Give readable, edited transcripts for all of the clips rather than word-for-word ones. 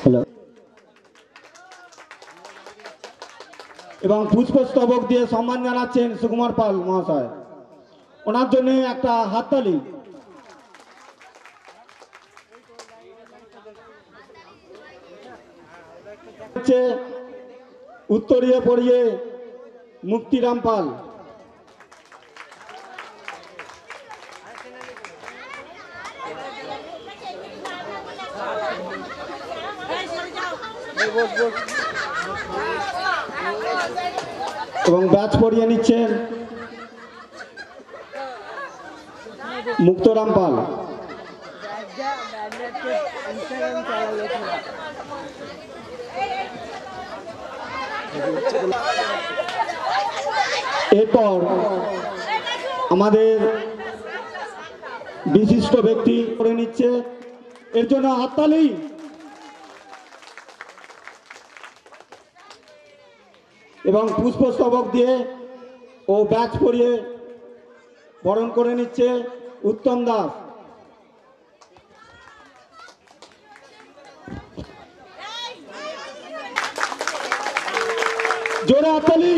Hello. এবং পুষ্পস্তবক দিয়ে সম্মান জানাচ্ছেন সুকুমার পাল মহাশয়, ওনার জন্য একটা হাততালি। উত্তরীয় পড়িয়ে মুক্তিরাম পাল। এবং ব্যাচ পরিয়ে নিচ্ছেন মুক্তরাম পাল। এরপর আমাদের বিশিষ্ট ব্যক্তি করে নিচ্ছে, এর জন্য হাততালি। এবং পুষ্পস্তবক দিয়ে ও ব্যাচ পরিয়ে বরণ করে নিচ্ছে উত্তম দাস। জোরে হাততালি।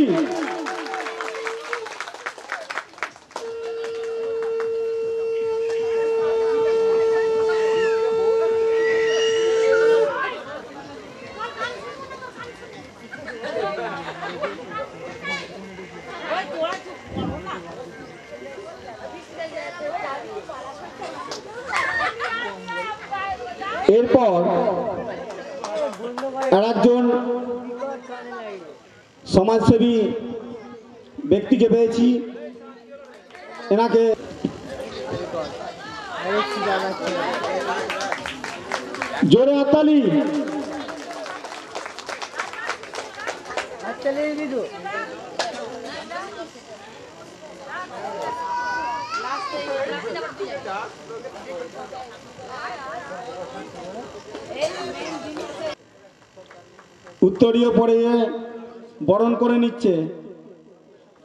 এরপর আরেকজন সমাজসেবী ব্যক্তিকে পেয়েছি, এনাকে জোরে হাততালি। উত্তরীয় পরে বরণ করে নিচ্ছে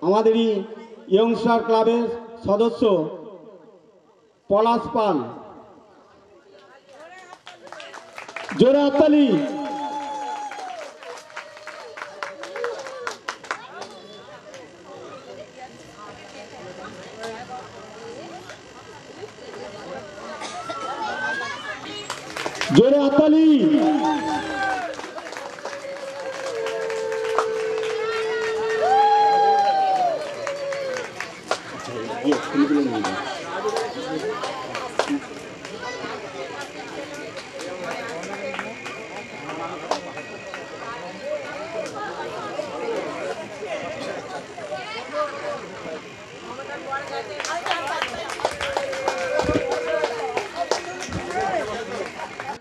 আমাদেরই ইয়ংস্টার ক্লাবের সদস্য পলাশ পাল। জোরে হাততালি। জোরে হাততালি।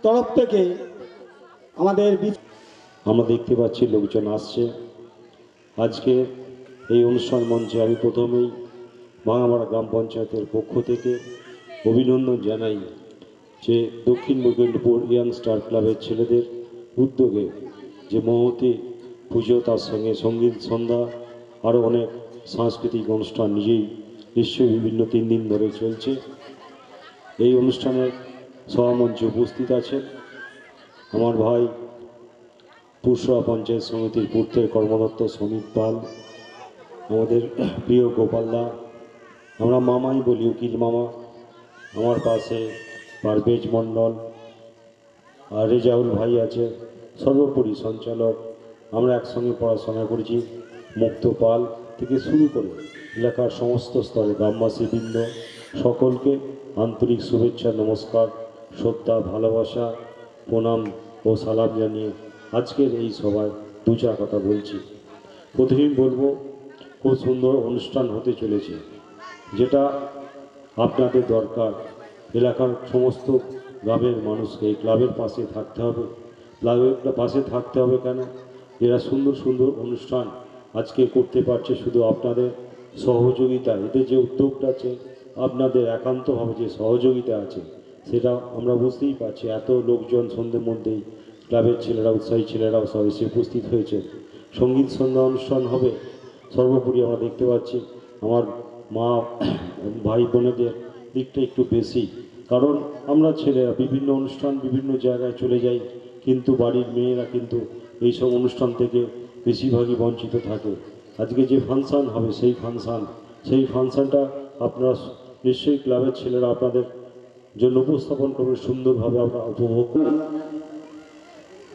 তরফ থেকে আমরা দেখতে পাচ্ছি লোকজন আসছে। আজকে এই অনুষ্ঠান মঞ্চে আমি প্রথমেই ভাঙামারা গ্রাম পঞ্চায়েতের পক্ষ থেকে অভিনন্দন জানাই যে দক্ষিণ বৈকুণ্ঠপুর ইয়ংস্টার ক্লাবের ছেলেদের উদ্যোগে যে মহতী পুজো, তার সঙ্গে সঙ্গীত সন্ধ্যা, আরও অনেক সাংস্কৃতিক অনুষ্ঠান নিশ্চয়ই বিভিন্ন 3 দিন ধরে চলছে। এই অনুষ্ঠানের সভামঞ্চে উপস্থিত আছেন আমার ভাই পুরসভা পঞ্চায়েত সমিতির পূর্তের কর্মদত্ত সমীপ পাল, আমাদের প্রিয় গোপালদা, আমরা মামাই বলি, উকিল মামা, আমার পাশে পারভেজ মণ্ডল আর রেজাউল ভাই আছে, সর্বোপরি সঞ্চালক, আমরা একসঙ্গে পড়াশোনা করেছি মুক্ত পাল থেকে শুরু করে এলাকার সমস্ত স্তরে গ্রামবাসীবৃন্দ সকলকে আন্তরিক শুভেচ্ছা, নমস্কার, শ্রদ্ধা, ভালোবাসা, প্রণাম ও সালাম জানিয়ে আজকের এই সভায় 2-4 কথা বলছি। প্রতিদিন বলবো খুব সুন্দর অনুষ্ঠান হতে চলেছে, যেটা আপনাদের দরকার। এলাকার সমস্ত গ্রামের মানুষকে এই ক্লাবের পাশে থাকতে হবে। ক্লাবের পাশে থাকতে হবে কেন? এরা সুন্দর সুন্দর অনুষ্ঠান আজকে করতে পারছে শুধু আপনাদের সহযোগিতা। এদের যে উদ্যোগটা আছে, আপনাদের একান্তভাবে যে সহযোগিতা আছে, সেটা আমরা বুঝতেই পারছি। এত লোকজন সন্ধ্যের মধ্যেই ক্লাবের ছেলেরা, উৎসাহী ছেলেরাও সব এসে উপস্থিত হয়েছে। সঙ্গীত সন্ধ্যা অনুষ্ঠান হবে। সর্বোপরি আমরা দেখতে পাচ্ছি আমার মা ভাই বোনেদের দিকটা একটু বেশি, কারণ আমরা ছেলেরা বিভিন্ন অনুষ্ঠান বিভিন্ন জায়গায় চলে যাই, কিন্তু বাড়ির মেয়েরা কিন্তু এইসব অনুষ্ঠান থেকে বেশিরভাগই বঞ্চিত থাকে। আজকে যে ফাংশান হবে সেই ফাংশানটা আপনারা নিশ্চয়ই ক্লাবের ছেলেরা আপনাদের জন্য উপস্থাপন করবে, সুন্দরভাবে আমরা উপভোগ করব।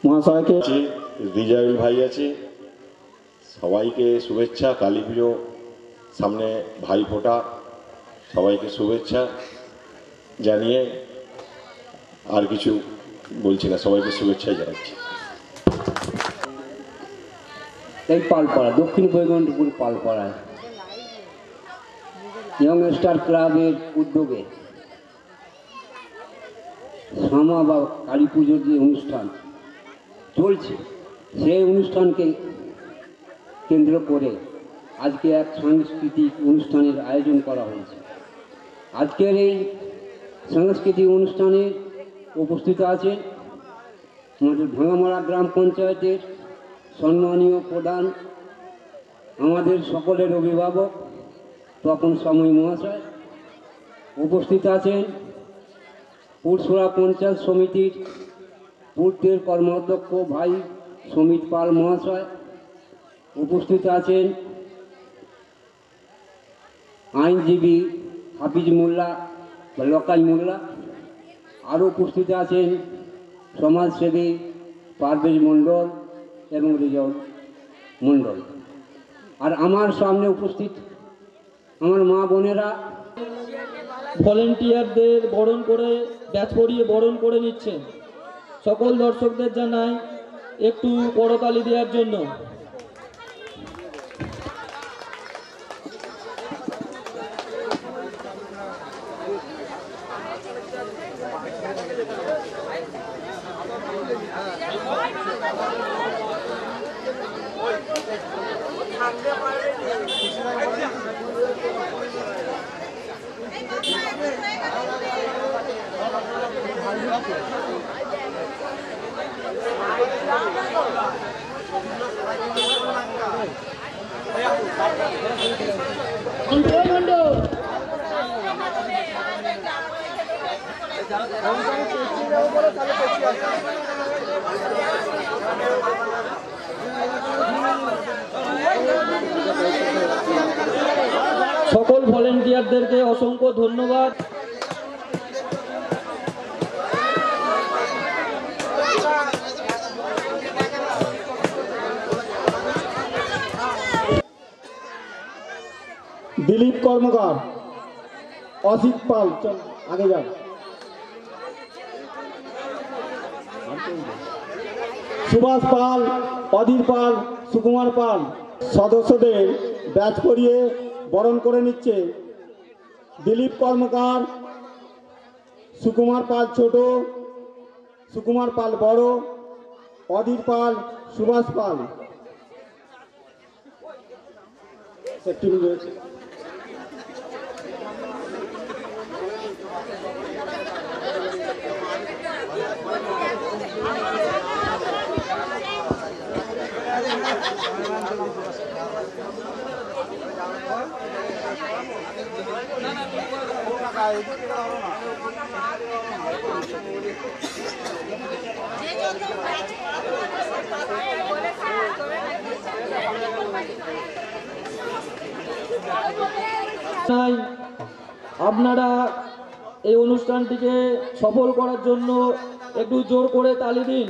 মহাশয়কে বিজয় ভাই আছে, সবাইকে শুভেচ্ছা। কালী পুজো সামনে, ভাইফোঁটা, সবাইকে শুভেচ্ছা জানিয়ে আর কিছু বলছি না, সবাইকে শুভেচ্ছা জানাচ্ছি। এই পালপাড়া, দক্ষিণ বৈকুণ্ঠপুর পালপাড়ায় ইয়ং স্টার ক্লাবের উদ্যোগে শ্যামা বা কালী পুজোর যে অনুষ্ঠান চলছে, সেই অনুষ্ঠানকে কেন্দ্র করে আজকে এক সাংস্কৃতিক অনুষ্ঠানের আয়োজন করা হয়েছে। আজকের এই সাংস্কৃতিক অনুষ্ঠানে উপস্থিত আছেন আমাদের ভাঙামারা গ্রাম পঞ্চায়েতের সম্মানীয় প্রধান, আমাদের সকলের অভিভাবক তপন সাময়ী মহাশয়। উপস্থিত আছেন পুরসুরা পঞ্চায়েত সমিতির পূর্তের কর্মাধ্যক্ষ ভাই সমিত পাল মহাশয়। উপস্থিত আছেন আইনজীবী হাফিজ মোল্লা বা লকাই মোল্লা। আরও উপস্থিত আছেন সমাজসেবী পারভেজ মণ্ডল এবং রিজল মণ্ডল। আর আমার সামনে উপস্থিত আমার মা বোনেরা ভলেন্টিয়ারদের বরণ করে ব্যাচ পরিয়ে বরণ করে নিচ্ছেন। সকল দর্শকদের জানাই একটু করতালি দেওয়ার জন্য। সকল ভলেন্টিয়ারদেরকে অসংখ্য ধন্যবাদ। দিলীপ কর্মকার, অসিত পাল, চল আগে যান। সুভাষ পাল, অধীর পাল, সুকুমার পাল সদস্যদের ব্যাচ করিয়ে বরণ করে নিচ্ছে দিলীপ কর্মকার, সুকুমার পাল ছোট, সুকুমার পাল বড়, অধীর পাল, সুভাষ পাল। আপনারা এই অনুষ্ঠানটিকে সফল করার জন্য একটু জোর করে তালি দিন।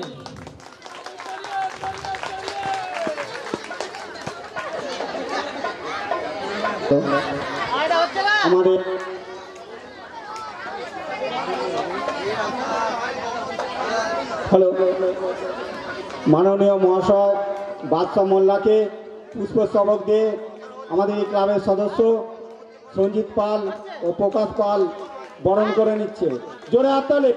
আমাদের হ্যালো মাননীয় মহাশয় বাদশাহ মোল্লাকে পুষ্পস্তবক দিয়ে আমাদের এই ক্লাবের সদস্য সঞ্জিত পাল ও প্রকাশ পাল বরণ করে নিচ্ছে। জোরে হাততালি।